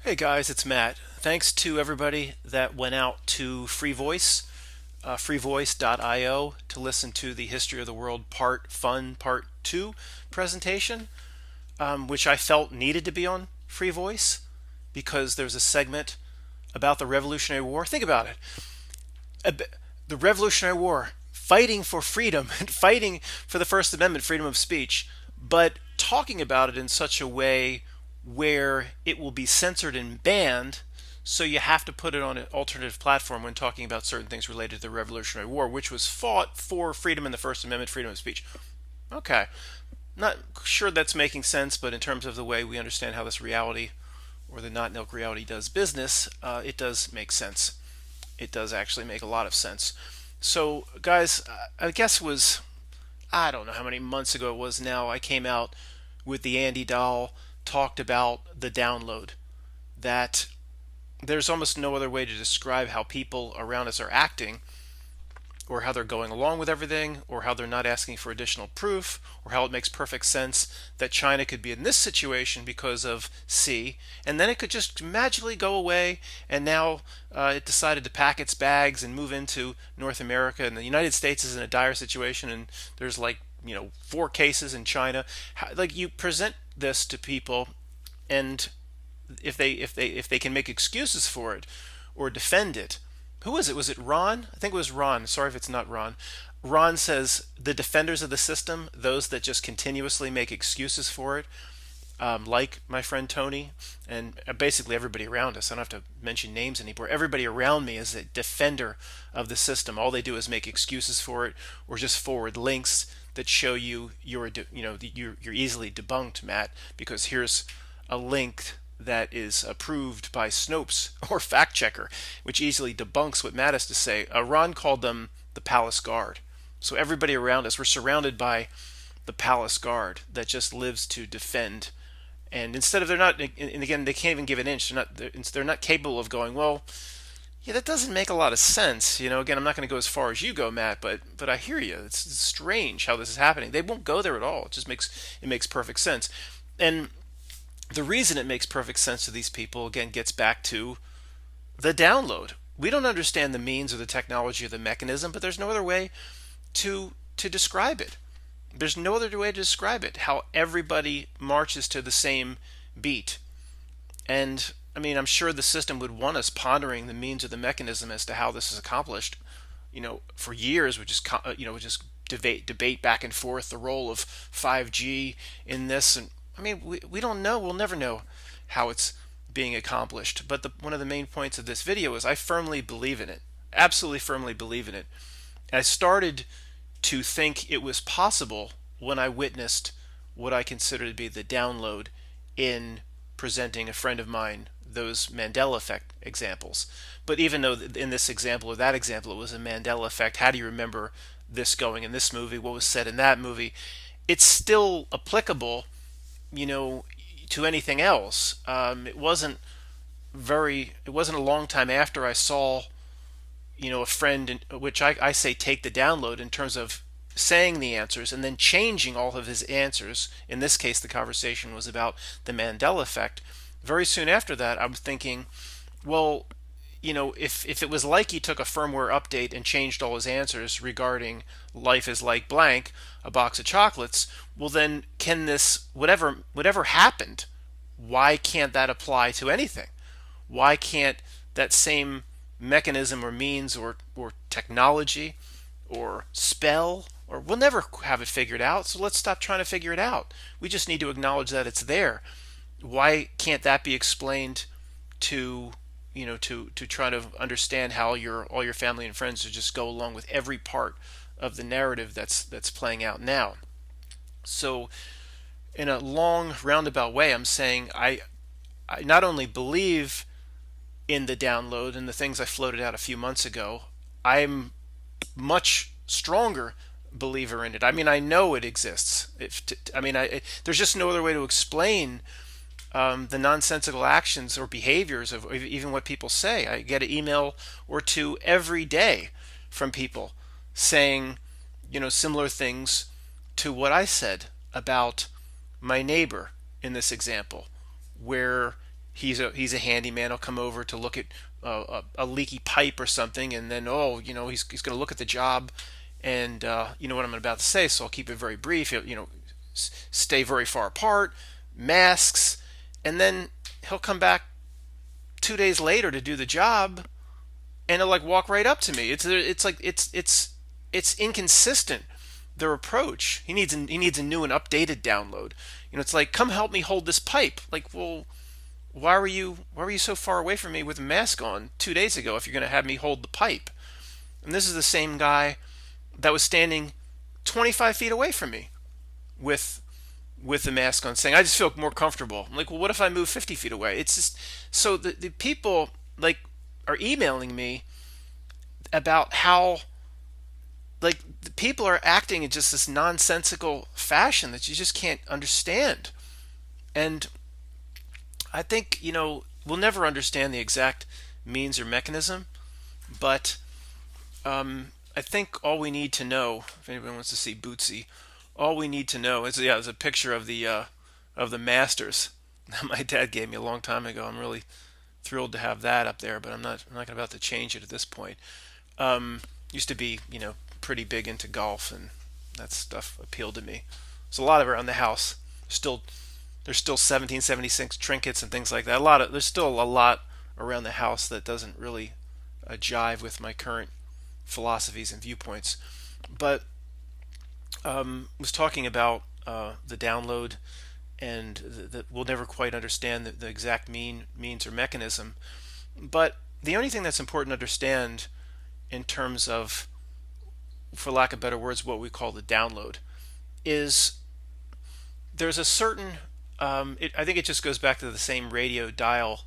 Hey guys, it's Matt. Thanks to everybody that went out to Free Voice, freevoice.io, to listen to the History of the World Part 2 presentation, which I felt needed to be on Free Voice because there's a segment about the Revolutionary War. Think about it. The Revolutionary War, fighting for freedom and fighting for the First Amendment, freedom of speech, but talking about it in such a way where it will be censored and banned. So you have to put it on an alternative platform when talking about certain things related to the Revolutionary War, which was fought for freedom in the First Amendment, freedom of speech. Okay, not sure that's making sense, but in terms of the way we understand how this reality or the not milk reality does business, it does make sense. It does actually make a lot of sense. So, guys, I guess it was, I don't know how many months ago it was now, I came out with the Andy doll, talked about the download. That there's almost no other way to describe how people around us are acting, or how they're going along with everything, or how they're not asking for additional proof, or how it makes perfect sense that China could be in this situation because of C, and then it could just magically go away, and now it decided to pack its bags and move into North America, and the United States is in a dire situation, and there's like, 4 cases in China. Like, you present this to people, and if they can make excuses for it or defend it. Who was it? Was it Ron? I think it was Ron. Sorry if it's not Ron. Ron says the defenders of the system, those that just continuously make excuses for it, like my friend Tony, and basically everybody around us. I don't have to mention names anymore. Everybody around me is a defender of the system. All they do is make excuses for it, or just forward links that show you're easily debunked, Matt, because here's a link that is approved by Snopes or Fact Checker, which easily debunks what Matt has to say. Ron called them the Palace Guard. So everybody around us, we're surrounded by the Palace Guard that just lives to defend. And instead of, they're not, and again, they can't even give an inch. They're not capable of going, well, yeah, that doesn't make a lot of sense. Again, I'm not going to go as far as you go, Matt, but I hear you. It's strange how this is happening. They won't go there at all. It makes perfect sense. And the reason it makes perfect sense to these people, again, gets back to the download. We don't understand the means or the technology or the mechanism, but there's no other way to describe it. There's no other way to describe it. How everybody marches to the same beat. And I mean, I'm sure the system would want us pondering the means or the mechanism as to how this is accomplished. For years, we just debate back and forth the role of 5G in this, and I mean, we don't know. We'll never know how it's being accomplished. But one of the main points of this video is I firmly believe in it. Absolutely firmly believe in it. I started to think it was possible when I witnessed what I consider to be the download in presenting a friend of mine those Mandela effect examples. But even though in this example or that example it was a Mandela effect, how do you remember this going in this movie? What was said in that movie? It's still applicable, you know, to anything else. It wasn't a long time after I saw, a friend, which I say take the download in terms of saying the answers and then changing all of his answers. In this case, the conversation was about the Mandela effect. Very soon after that, I was thinking, well, if it was like he took a firmware update and changed all his answers regarding life is like blank, a box of chocolates, well then can this whatever happened, why can't that apply to anything? Why can't that same mechanism or means or technology or spell, or we'll never have it figured out, so let's stop trying to figure it out. We just need to acknowledge that it's there. Why can't that be explained to to try to understand how all your family and friends to just go along with every part of the narrative that's playing out now? So in a long roundabout way, I'm saying I not only believe in the download and the things I floated out a few months ago, I'm much stronger believer in it. I mean, I know it exists. There's just no other way to explain the nonsensical actions or behaviors of even what people say. I get an email or two every day from people saying, similar things to what I said about my neighbor in this example, where he's a handyman. He'll come over to look at a leaky pipe or something, and then he's going to look at the job, and you know what I'm about to say, so I'll keep it very brief. Stay very far apart, masks, and then he'll come back 2 days later to do the job, and he'll like walk right up to me. It's like it's inconsistent. Their approach. He needs a new and updated download. It's like, come help me hold this pipe. Like, well, why were you so far away from me with a mask on 2 days ago if you're going to have me hold the pipe? And this is the same guy that was standing 25 feet away from me with the mask on, saying, I just feel more comfortable. I'm like, well, what if I move 50 feet away? It's just so the people like are emailing me about how like the people are acting in just this nonsensical fashion that you just can't understand. And I think, we'll never understand the exact means or mechanism, but I think all we need to know, if anyone wants to see Bootsy, all we need to know is, yeah, there's a picture of the Masters that my dad gave me a long time ago. I'm really thrilled to have that up there, but I'm not about to change it at this point. Used to be, pretty big into golf, and that stuff appealed to me. There's a lot of it around the house. Still, there's still 1776 trinkets and things like that. There's still a lot around the house that doesn't really jive with my current philosophies and viewpoints. But was talking about the download, and that we'll never quite understand the exact means or mechanism. But the only thing that's important to understand in terms of, for lack of better words, what we call the download, is there's a certain, I think it just goes back to the same radio dial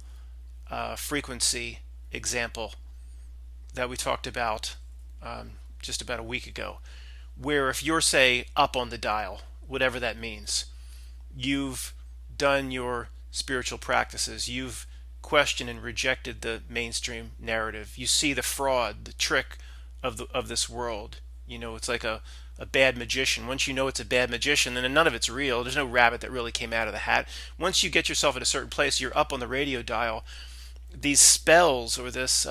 frequency example that we talked about just about a week ago, where if you're, say, up on the dial, whatever that means, you've done your spiritual practices, you've questioned and rejected the mainstream narrative, you see the fraud, the trick of this world. It's like a bad magician. Once you know it's a bad magician, then none of it's real. There's no rabbit that really came out of the hat. Once you get yourself at a certain place, you're up on the radio dial. These spells or this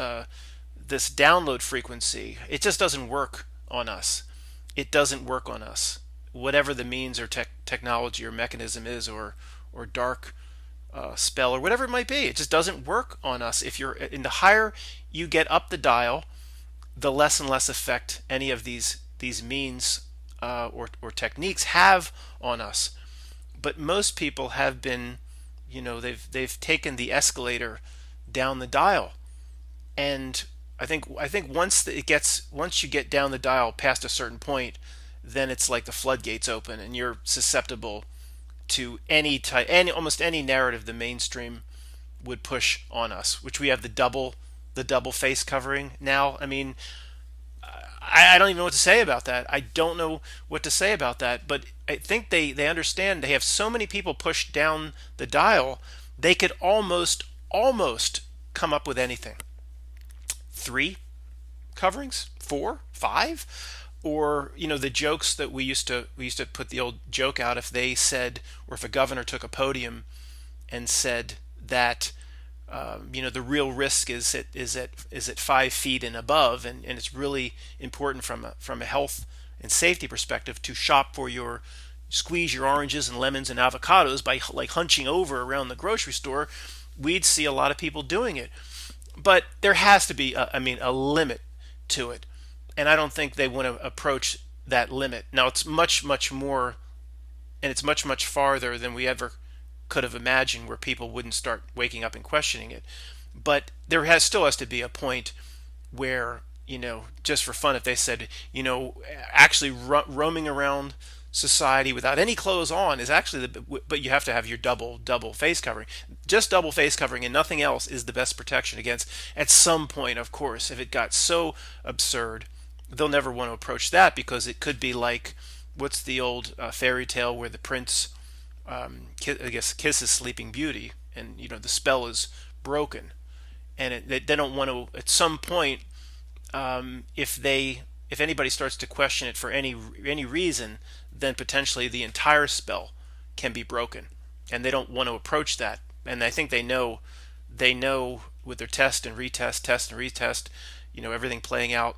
download frequency, it just doesn't work on us. It doesn't work on us. Whatever the means or technology or mechanism is, or dark spell or whatever it might be, it just doesn't work on us. If you're in the higher you get up the dial, the less and less effect any of these means or techniques have on us. But most people have been, they've taken the escalator down the dial, and I think once you get down the dial past a certain point, then it's like the floodgates open, and you're susceptible to almost any narrative the mainstream would push on us. Which we have the double face covering now. I mean, I don't even know what to say about that. I don't know what to say about that. But I think they understand. They have so many people pushed down the dial, they could almost come up with anything. 3 coverings, 4, 5, or the jokes that we used to put the old joke out, if they said, or if a governor took a podium and said that the real risk is at 5 feet and above, and it's really important from a health and safety perspective to squeeze your oranges and lemons and avocados by like hunching over around the grocery store. We'd see a lot of people doing it, but there has to be a limit to it, and I don't think they want to approach that limit. Now it's much more, and it's much farther than we ever could have imagined, where people wouldn't start waking up and questioning it. But there still has to be a point where, just for fun, if they said, actually roaming around society without any clothes on is actually but you have to have your double face covering. Just double face covering and nothing else is the best protection against, at some point, of course, if it got so absurd, they'll never want to approach that, because it could be like, what's the old fairy tale where the prince, I guess, kisses Sleeping Beauty, and the spell is broken, and they don't want to. At some point, if anybody starts to question it for any reason, then potentially the entire spell can be broken, and they don't want to approach that. And I think they know they know with their test and retest, test and retest, everything playing out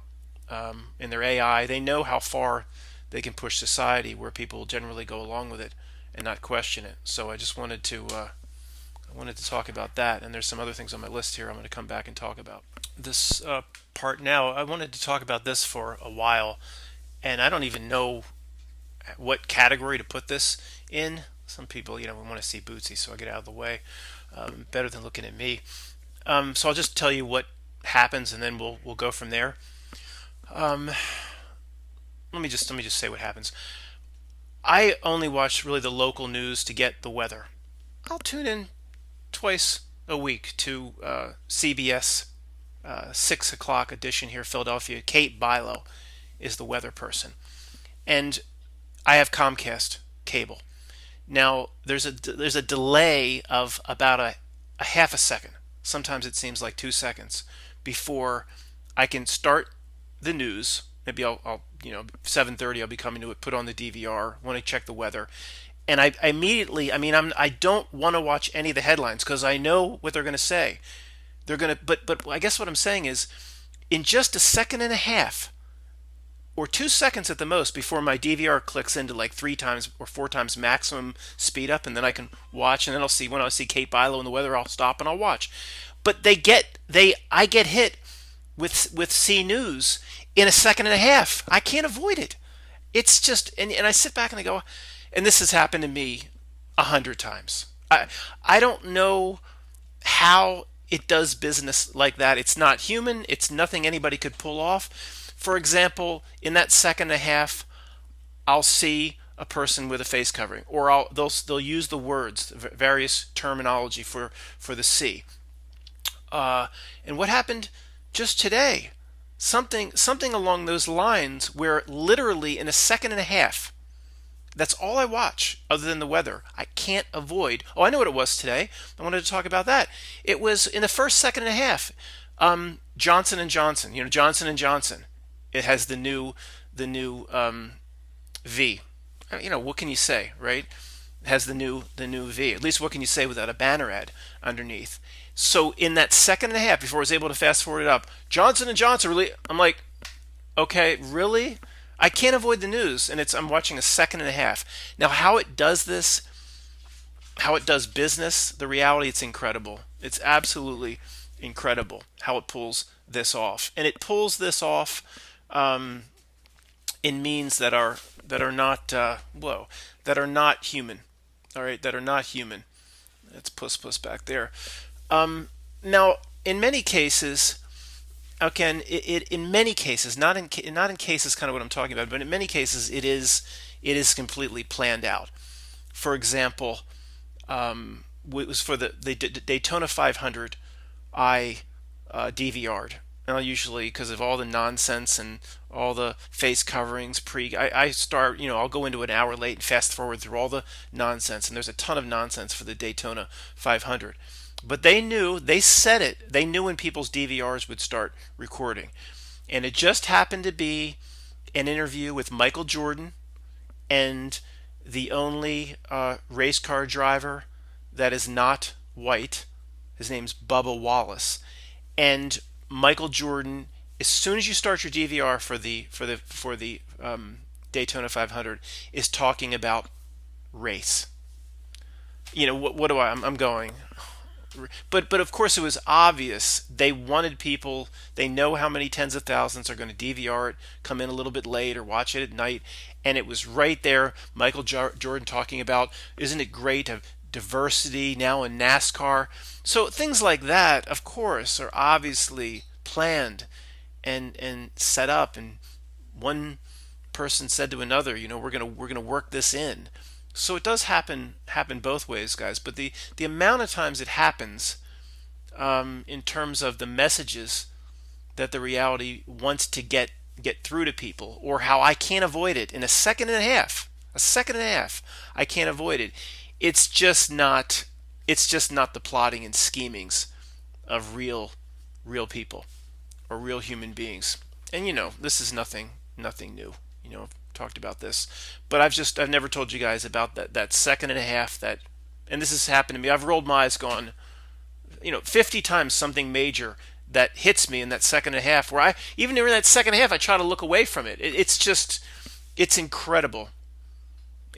in their AI, they know how far they can push society where people generally go along with it and not question it. So I just wanted to talk about that, and there's some other things on my list here I'm going to come back and talk about. This part now, I wanted to talk about this for a while, and I don't even know what category to put this in. Some people, want to see Bootsy, so I get out of the way. Better than looking at me. So I'll just tell you what happens, and then we'll go from there. Let me just say what happens. I only watch really the local news to get the weather. I'll tune in twice a week to CBS 6 o'clock edition here, Philadelphia. Kate Bilo is the weather person, and I have Comcast cable. Now there's a delay of about a half a second. Sometimes it seems like 2 seconds before I can start the news. Maybe I'll 7:30 I'll be coming to it. Put on the DVR when I check the weather, and I immediately. I don't want to watch any of the headlines because I know what they're going to say. They're going to. But I guess what I'm saying is, in just a second and a half, or 2 seconds at the most, before my DVR clicks into like 3 times or 4 times maximum speed up, and then I can watch, and then when I see Kate Bilo and the weather, I'll stop and I'll watch. But I get hit with C News in a second and a half. I can't avoid it. It's just, and I sit back and I go, and this has happened to me 100 times. I don't know how it does business like that. It's not human. It's nothing anybody could pull off. For example, in that second and a half, I'll see a person with a face covering, or they'll use the words, various terminology for the C. And what happened just today? Something along those lines, where literally in a second and a half, that's all I watch other than the weather. I can't avoid. Oh, I know what it was today. I wanted to talk about that. It was in the first second and a half. Johnson and Johnson. Johnson and Johnson. It has the new V. What can you say, right? It has the new V. At least what can you say without a banner ad underneath? So in that second and a half, before I was able to fast forward it up, Johnson and Johnson really. I'm like, okay, really? I can't avoid the news, and I'm watching a second and a half. Now, how it does this, how it does business, the reality, it's incredible. It's absolutely incredible how it pulls this off, and it pulls this off in means that are not that are not human. All right, that are not human. That's puss back there. Now, in many cases, again, in many cases, not in cases kind of what I'm talking about, but in many cases, it is completely planned out. For example, it was for the Daytona 500. I DVR'd. And I'll usually, because of all the nonsense and all the face coverings, I start, I'll go into an hour late and fast forward through all the nonsense, and there's a ton of nonsense for the Daytona 500. But they said it. They knew when people's DVRs would start recording. And it just happened to be an interview with Michael Jordan and the only race car driver that is not white. His name's Bubba Wallace. And Michael Jordan, as soon as you start your DVR for the Daytona 500, is talking about race. What do I'm going. But of course it was obvious. They wanted people. They know how many tens of thousands are going to DVR it, come in a little bit late, or watch it at night, and it was right there. Michael Jordan talking about, isn't it great to have diversity now in NASCAR? So things like that, of course, are obviously planned and set up. And one person said to another, we're gonna work this in. So it does happen both ways, guys. But the amount of times it happens, in terms of the messages that the reality wants to get through to people, or how I can't avoid it in a second and a half, I can't avoid it. It's just not the plotting and schemings of real people or real human beings. And this is nothing new. I've talked about this, but I've never told you guys about that second and a half, and this has happened to me. I've rolled my eyes, gone, 50 times something major that hits me in that second and a half, where I, even in that second half, I try to look away from it. It's just, it's incredible.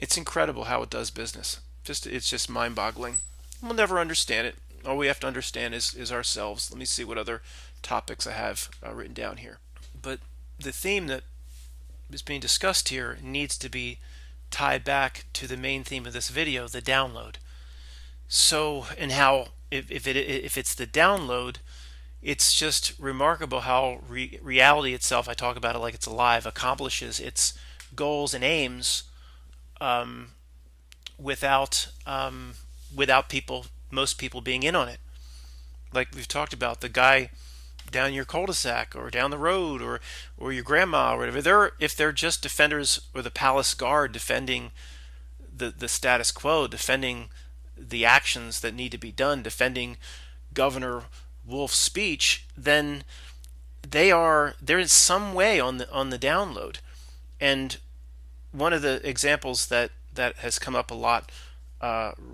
It's incredible how it does business. It's just mind-boggling. We'll never understand it. All we have to understand is ourselves. Let me see what other topics I have written down here. But the theme that is being discussed here needs to be tied back to the main theme of this video, the download. So, and how if it's the download, it's just remarkable how reality itself, I talk about it like it's alive, accomplishes its goals and aims without most people being in on it. Like we've talked about, the guy down your cul-de-sac or down the road, or your grandma or whatever, if they're just defenders, or the palace guard defending the status quo, defending the actions that need to be done, defending Governor Wolf's speech, then they're in some way on the download. And one of the examples that has come up a lot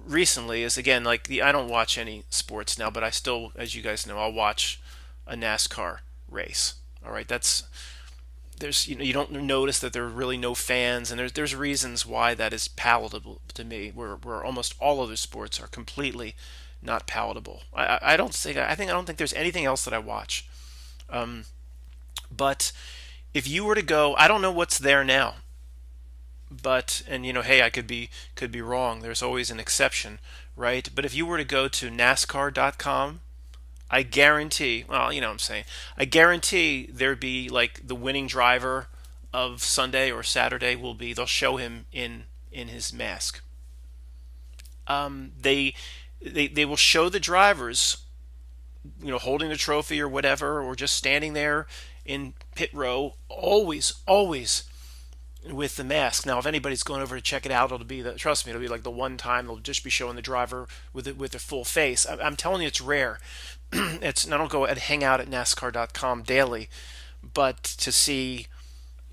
recently is, again, like I don't watch any sports now, but I still, as you guys know, I'll watch a NASCAR race. All right, there's you don't notice that there are really no fans, and there's reasons why that is palatable to me, where almost all other sports are completely not palatable. I don't think there's anything else that I watch. But if you were to go, I don't know what's there now, but, and hey, I could be wrong. There's always an exception, right? But if you were to go to NASCAR.com, I guarantee, well, what I'm saying, I guarantee there'd be, like, the winning driver of Sunday or Saturday they'll show him in his mask. They will show the drivers, holding the trophy or whatever, or just standing there in pit row, always with the mask. Now, if anybody's going over to check it out, trust me, it'll be like the one time they'll just be showing the driver with their full face. I'm telling you, it's rare. I don't go and hang out at NASCAR.com daily, but to see,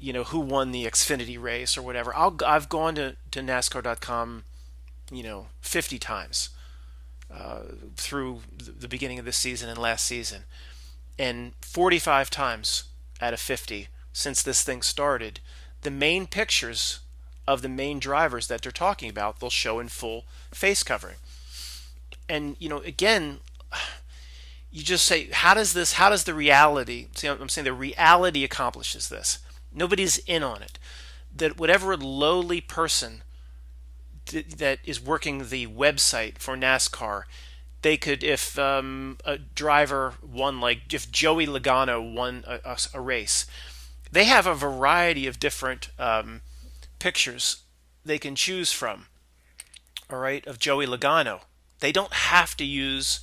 who won the Xfinity race or whatever. I've gone to NASCAR.com, 50 times through the beginning of this season and last season, and 45 times out of 50 since this thing started, the main pictures of the main drivers that they're talking about, they'll show in full face covering. And, again, you just say, how does the reality, see, I'm saying the reality accomplishes this. Nobody's in on it. That whatever lowly person that is working the website for NASCAR, they could, if a driver won, like if Joey Logano won a race, they have a variety of different pictures they can choose from, all right, of Joey Logano. They don't have to use,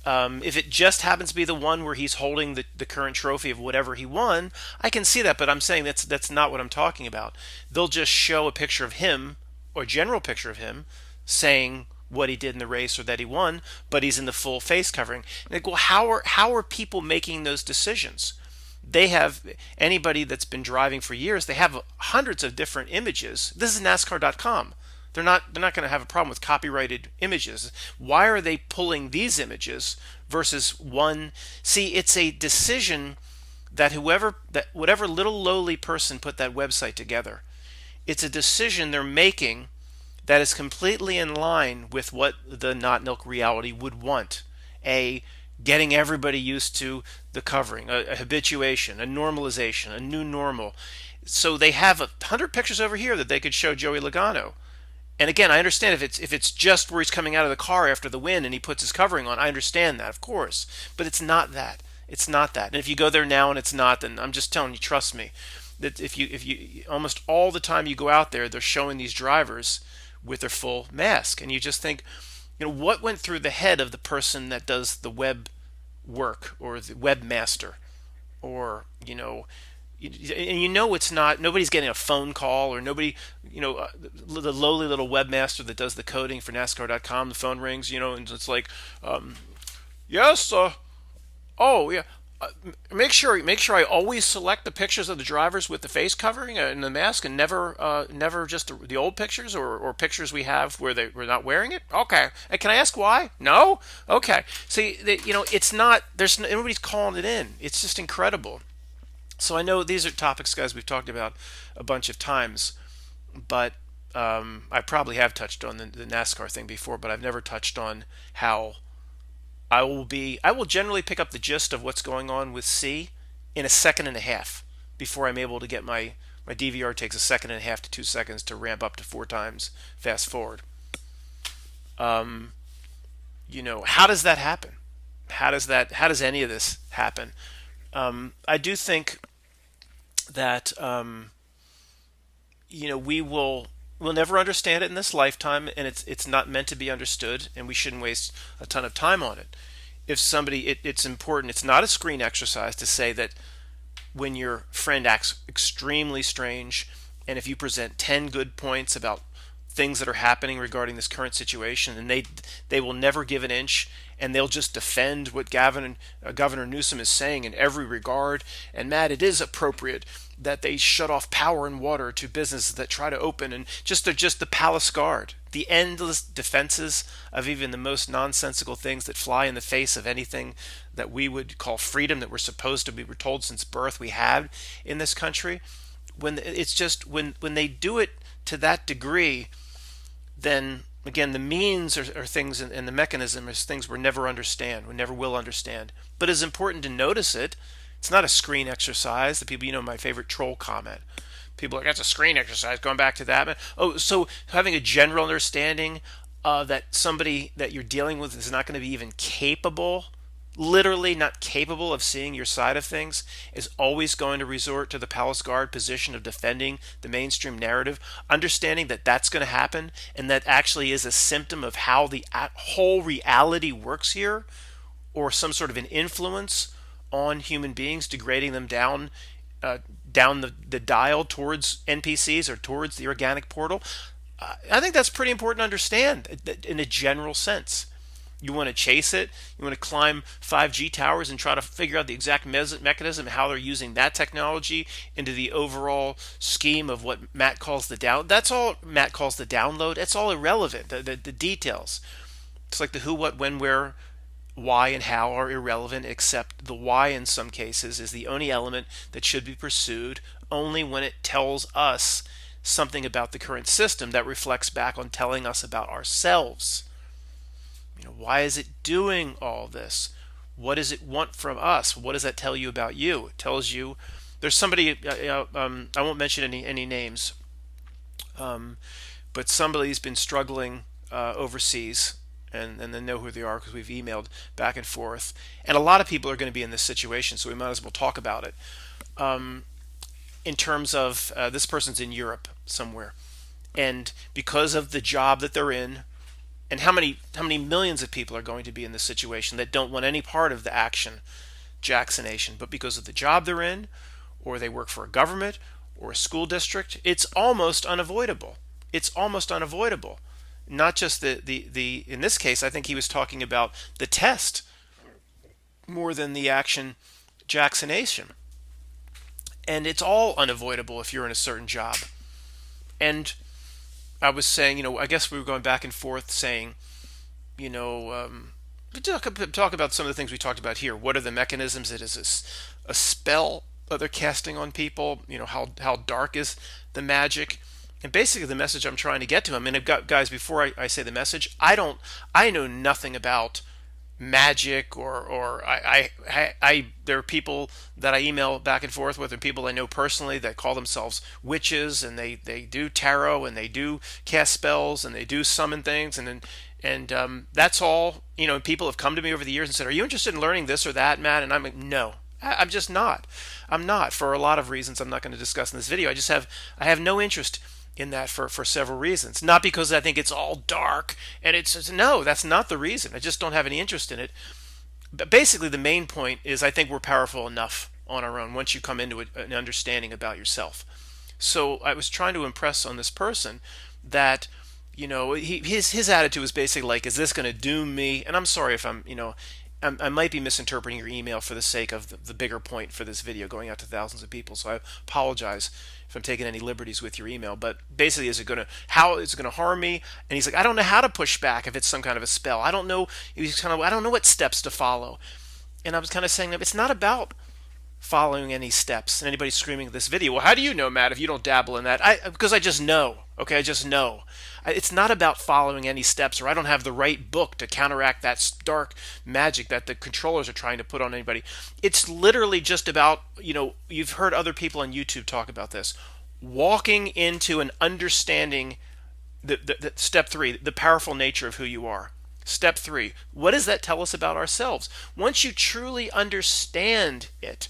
if it just happens to be the one where he's holding the current trophy of whatever he won, I can see that, but I'm saying that's not what I'm talking about. They'll just show a picture of him, or a general picture of him, saying what he did in the race or that he won, but he's in the full face covering. And I go, how are people making those decisions? They have, anybody that's been driving for years, they have hundreds of different images. This is NASCAR.com. They're not going to have a problem with copyrighted images. Why are they pulling these images versus one? See, it's a decision that whatever little lowly person put that website together, it's a decision they're making that is completely in line with what the Not Milk reality would want. Getting everybody used to the covering, a habituation, a normalization, a new normal. So they have 100 pictures over here that they could show Joey Logano. And again, I understand if it's just where he's coming out of the car after the win and he puts his covering on, I understand that, of course. But it's not that. It's not that. And if you go there now and it's not, then I'm just telling you, trust me, that if you almost all the time you go out there, they're showing these drivers with their full mask, and you just think, what went through the head of the person that does the web work, or the webmaster, or it's not, nobody's getting a phone call, or nobody, the lowly little webmaster that does the coding for NASCAR.com, the phone rings, and it's like, yes, oh yeah, Make sure I always select the pictures of the drivers with the face covering and the mask, and never just the old pictures or pictures we have where they were not wearing it. Okay, and can I ask why? No. Okay. See, it's not. There's nobody's calling it in. It's just incredible. So I know these are topics, guys, we've talked about a bunch of times, but I probably have touched on the NASCAR thing before, but I've never touched on how I will generally pick up the gist of what's going on with C in a second and a half before I'm able to get my DVR takes a second and a half to 2 seconds to ramp up to four times fast forward. How does that happen? How does any of this happen? I do think that we'll never understand it in this lifetime, and it's not meant to be understood, and we shouldn't waste a ton of time on it. If somebody, it's important. It's not a screen exercise to say that when your friend acts extremely strange, and if you present 10 good points about things that are happening regarding this current situation, and they will never give an inch, and they'll just defend what Governor Newsom is saying in every regard. And Matt, it is appropriate that they shut off power and water to businesses that try to open, and they're just the palace guard, the endless defenses of even the most nonsensical things that fly in the face of anything that we would call freedom, that we're supposed to be, we're told since birth we have in this country. When they do it to that degree, then again the means are things, and the mechanism is things we never understand, we never will understand. But it's important to notice it. It's not a screen exercise. The people, my favorite troll comment. People are like, that's a screen exercise. Going back to that. Oh, so having a general understanding that somebody that you're dealing with is not going to be even capable, literally not capable of seeing your side of things, is always going to resort to the palace guard position of defending the mainstream narrative, understanding that that's going to happen, and that actually is a symptom of how the whole reality works here, or some sort of an influence on human beings, degrading them down the dial towards NPCs or towards the organic portal. I think that's pretty important to understand in a general sense. You want to chase it. You want to climb 5G towers and try to figure out the exact mechanism, how they're using that technology into the overall scheme of what Matt calls the down. That's all Matt calls the download. It's all irrelevant. The details. It's like the who, what, when, where, why, and how are irrelevant, except the why in some cases is the only element that should be pursued only when it tells us something about the current system that reflects back on telling us about ourselves. Why is it doing all this? What does it want from us? What does that tell you about you? It tells you there's somebody, I won't mention any names, but somebody's been struggling overseas, and they know who they are because we've emailed back and forth. And a lot of people are going to be in this situation, so we might as well talk about it. In terms of this person's in Europe somewhere, and because of the job that they're in, and how many millions of people are going to be in this situation that don't want any part of the action Jacksonation, but because of the job they're in, or they work for a government or a school district, it's almost unavoidable. It's almost unavoidable. Not just the in this case, I think he was talking about the test more than the action Jacksonation. And it's all unavoidable if you're in a certain job. And I was saying, I guess we were going back and forth saying, talk about some of the things we talked about here. What are the mechanisms? It is a spell that they're casting on people. How dark is the magic? And basically, the message I'm trying to get to him, and I've got guys, before I say the message, I know nothing about magic, or there are people that I email back and forth with, and people I know personally that call themselves witches, and they do tarot, and they do cast spells, and they do summon things, and that's all. People have come to me over the years and said, "Are you interested in learning this or that, Matt?" And I'm like, "No, I'm just not. I'm not, for a lot of reasons I'm not going to discuss in this video. I have no interest in that for several reasons. Not because I think it's all dark, and no, that's not the reason. I just don't have any interest in it. But basically, the main point is I think we're powerful enough on our own once you come into an understanding about yourself. So I was trying to impress on this person that, his attitude was basically like, is this going to doom me? And I'm sorry if I'm I might be misinterpreting your email for the sake of the bigger point for this video going out to thousands of people. So I apologize if I'm taking any liberties with your email. But basically, how is it going to harm me? And he's like, I don't know how to push back if it's some kind of a spell. I don't know. I don't know what steps to follow. And I was kind of saying that it's not about following any steps. And anybody screaming at this video, well, how do you know, Matt, if you don't dabble in that? Because I just know. Okay, I just know. It's not about following any steps, or I don't have the right book to counteract that dark magic that the controllers are trying to put on anybody. It's literally just about, you've heard other people on YouTube talk about this, walking into an understanding the step 3, the powerful nature of who you are. Step 3, what does that tell us about ourselves? Once you truly understand it,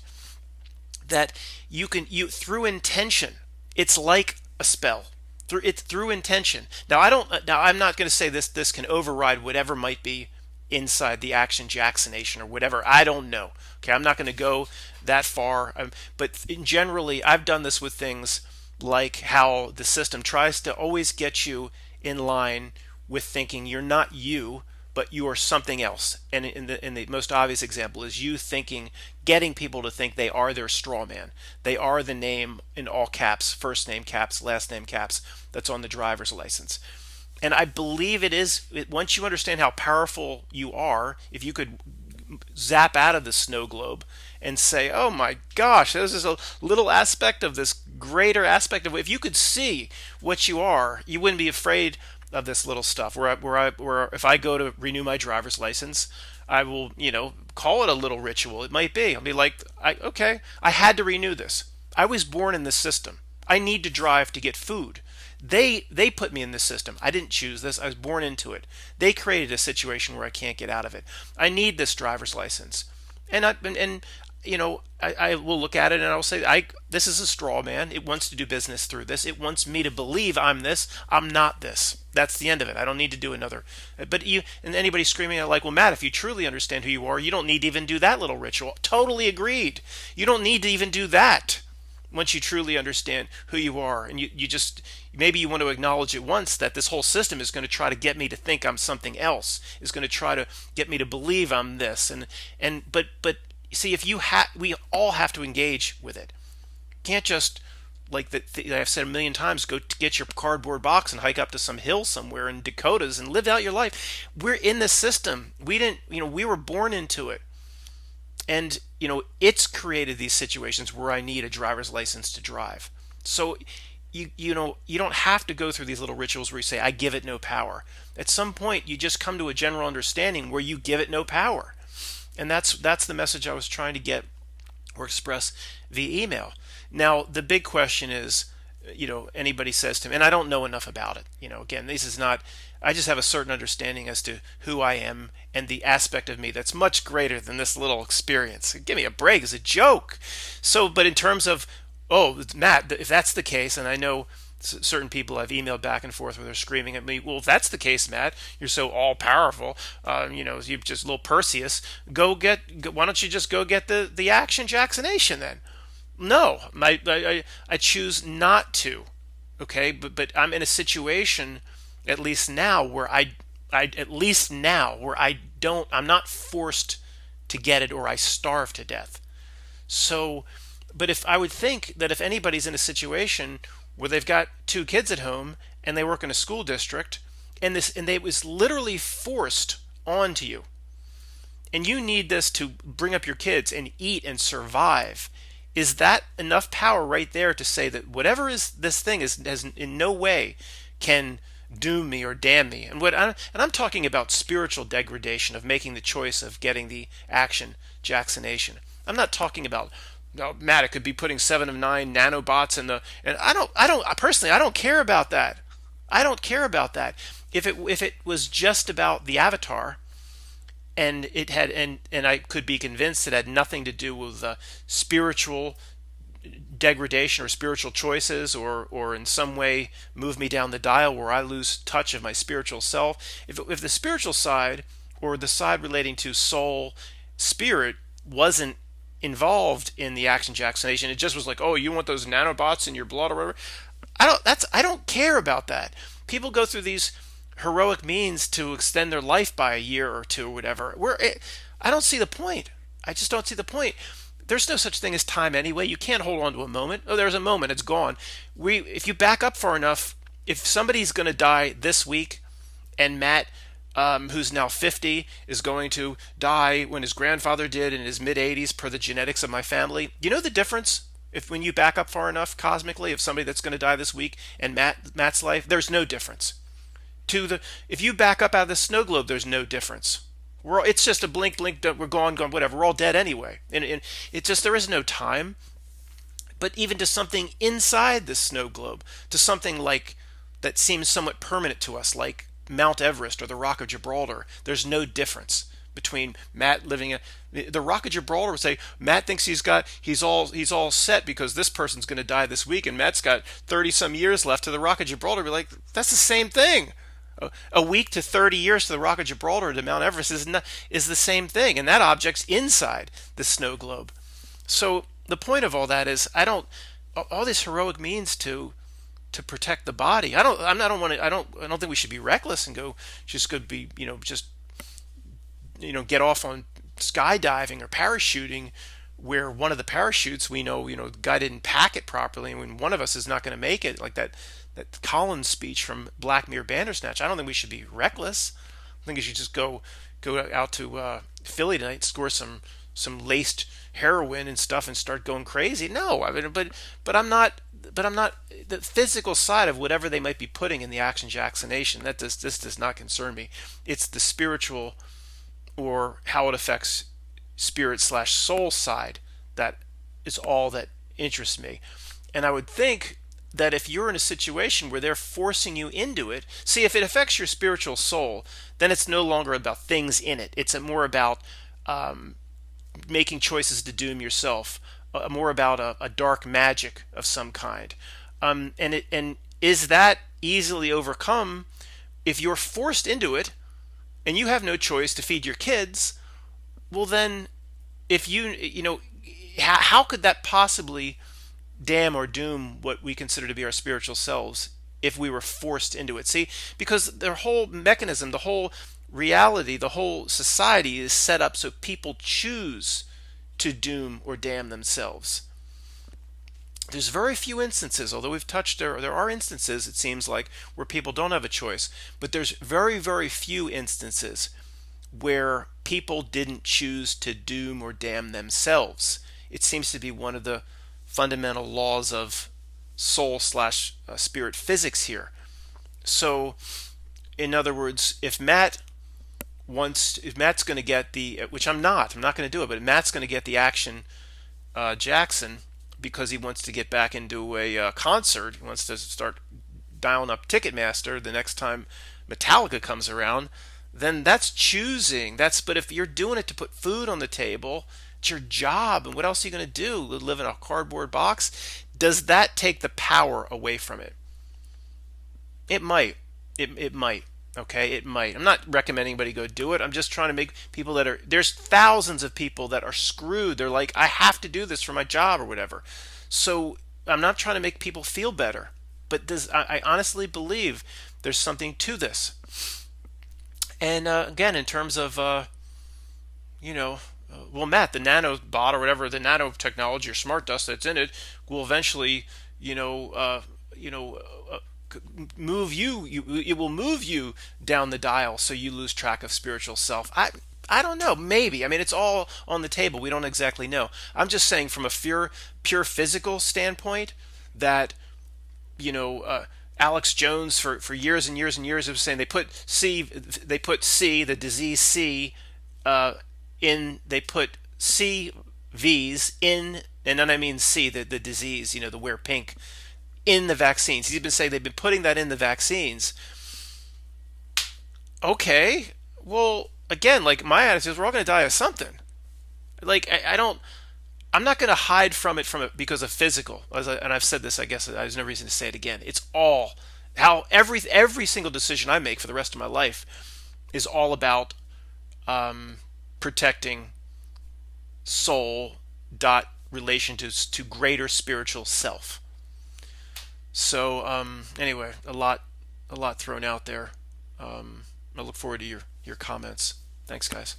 that you through intention, it's like a spell. Through intention. Now I'm not going to say this can override whatever might be inside the action Jacksonation or whatever. I don't know. Okay, I'm not going to go that far. But generally, I've done this with things like how the system tries to always get you in line with thinking you're not you, but you are something else. And in the most obvious example is you getting people to think they are their straw man. They are the name in all caps, first name caps, last name caps, that's on the driver's license. And I believe once you understand how powerful you are, if you could zap out of the snow globe and say, oh my gosh, this is a little aspect of this greater aspect of, if you could see what you are, you wouldn't be afraid of this little stuff. Where if I go to renew my driver's license, I will, call it a little ritual. It might be. I'll be like, okay, I had to renew this. I was born in this system. I need to drive to get food. They put me in this system. I didn't choose this. I was born into it. They created a situation where I can't get out of it. I need this driver's license, and I will look at it and I'll say, this is a straw man. It wants to do business through this. It wants me to believe I'm this. I'm not this. That's the end of it. I don't need to do another. But and anybody screaming out like, well, Matt, if you truly understand who you are, you don't need to even do that little ritual. Totally agreed. You don't need to even do that once you truly understand who you are. And you just, maybe you want to acknowledge at once that this whole system is going to try to get me to think I'm something else, is going to try to get me to believe I'm this. But see, we all have to engage with it. Can't just, like I've said a million times, go to get your cardboard box and hike up to some hill somewhere in Dakotas and live out your life. We're in this system. We were born into it. And, it's created these situations where I need a driver's license to drive. So, you don't have to go through these little rituals where you say, I give it no power. At some point, you just come to a general understanding where you give it no power. And that's the message I was trying to get or express via email. Now, the big question is, anybody says to me, and I don't know enough about it. Again, this is not, I just have a certain understanding as to who I am and the aspect of me that's much greater than this little experience. Give me a break, it's a joke. So, but in terms of, oh, Matt, if that's the case, and I know certain people I've emailed back and forth where they're screaming at me, well, if that's the case, Matt, you're so all-powerful, you're just little Perseus, why don't you just go get the action Jacksonation then? No, I choose not to, okay? But I'm in a situation, at least now, where I'm not forced to get it or I starve to death. So, but if I would think that if anybody's in a situation where they've got 2 kids at home and they work in a school district and they was literally forced onto you, and you need this to bring up your kids and eat and survive, is that enough power right there to say that whatever is this thing has in no way can doom me or damn me? And I'm talking about spiritual degradation of making the choice of getting the action Jacksonation. I'm not talking about, no, Matt, it could be putting 7 of 9 nanobots and I don't care about that. I don't care about that. If it was just about the avatar, and it had and I could be convinced it had nothing to do with spiritual degradation or spiritual choices, or in some way move me down the dial where I lose touch of my spiritual self. If the spiritual side, or the side relating to soul, spirit, wasn't involved in the action Jacksonation, it just was like, oh, you want those nanobots in your blood or whatever. I don't care about that. People go through these heroic means to extend their life by a year or 2 or whatever. I don't see the point. I just don't see the point. There's no such thing as time anyway. You can't hold on to a moment. Oh, there's a moment, it's gone. If you back up far enough, if somebody's going to die this week, and Matt, who's now 50, is going to die when his grandfather did in his mid 80s, per the genetics of my family. You know the difference? If when you back up far enough cosmically, of somebody that's going to die this week and Matt's life, there's no difference. If you back up out of the snow globe, there's no difference. It's just a blink, we're gone, whatever. We're all dead anyway. And it's just, there is no time. But even to something inside the snow globe, to something like that seems somewhat permanent to us, like Mount Everest or the Rock of Gibraltar, there's no difference between Matt living the Rock of Gibraltar would say Matt thinks he's all set because this person's going to die this week, and Matt's got 30 some years left to the Rock of Gibraltar. Be like, that's the same thing. A week to 30 years to the Rock of Gibraltar to Mount Everest is the same thing, and that object's inside the snow globe. So the point of all that is, all this heroic means to protect the body. I don't think we should be reckless and go just could be just get off on skydiving or parachuting, where one of the parachutes we know the guy didn't pack it properly, and when one of us is not going to make it, like that Collins speech from Black Mirror Bandersnatch. I don't think we should be reckless. I think you should just go out to Philly tonight, score some laced heroin and stuff, and start going crazy. No, I mean, but I'm not. But I'm not the physical side of whatever they might be putting in the Action Jackson Nation. This does not concern me. It's the spiritual, or how it affects spirit/soul side, that is all that interests me. And I would think that if you're in a situation where they're forcing you into it, see, if it affects your spiritual soul, then it's no longer about things in it. It's more about making choices to doom yourself, more about a dark magic of some kind. And is that easily overcome if you're forced into it and you have no choice to feed your kids? Well, then, if how could that possibly damn or doom what we consider to be our spiritual selves if we were forced into it? See, because the whole mechanism, the whole reality, the whole society is set up so people choose to doom or damn themselves. There's very few instances, although we've touched there are instances, it seems like, where people don't have a choice, but there's very, very few instances where people didn't choose to doom or damn themselves. It seems to be one of the fundamental laws of soul/spirit physics here. So, in other words, if Matt's going to get which I'm not going to do it, but Matt's going to get the Action Jackson because he wants to get back into a concert. He wants to start dialing up Ticketmaster the next time Metallica comes around. Then that's choosing. But if you're doing it to put food on the table, it's your job, and what else are you going to do? Live in a cardboard box? Does that take the power away from it? It might. It might. Okay, it might. I'm not recommending anybody go do it. I'm just trying to make people there's thousands of people that are screwed. They're like, I have to do this for my job or whatever. So I'm not trying to make people feel better. But I honestly believe there's something to this. And again, in terms of, well, Matt, the nanobot or whatever, the nanotechnology or smart dust that's in it will eventually, move you. It will move you down the dial, so you lose track of spiritual self. I don't know. Maybe. I mean, it's all on the table. We don't exactly know. I'm just saying, from a pure physical standpoint, that Alex Jones for years and years and years was saying they put C, the disease C, in. They put CVs in, and then I mean C, the disease. The wear pink, in the vaccines. He's been saying they've been putting that in the vaccines. Okay, well, again, like, my attitude is we're all going to die of something. Like, I'm not going to hide from it because of physical. And I've said this, I guess there's no reason to say it again. It's all how every single decision I make for the rest of my life is all about protecting soul dot relation to greater spiritual self. So anyway, a lot thrown out there. I look forward to your comments. Thanks, guys.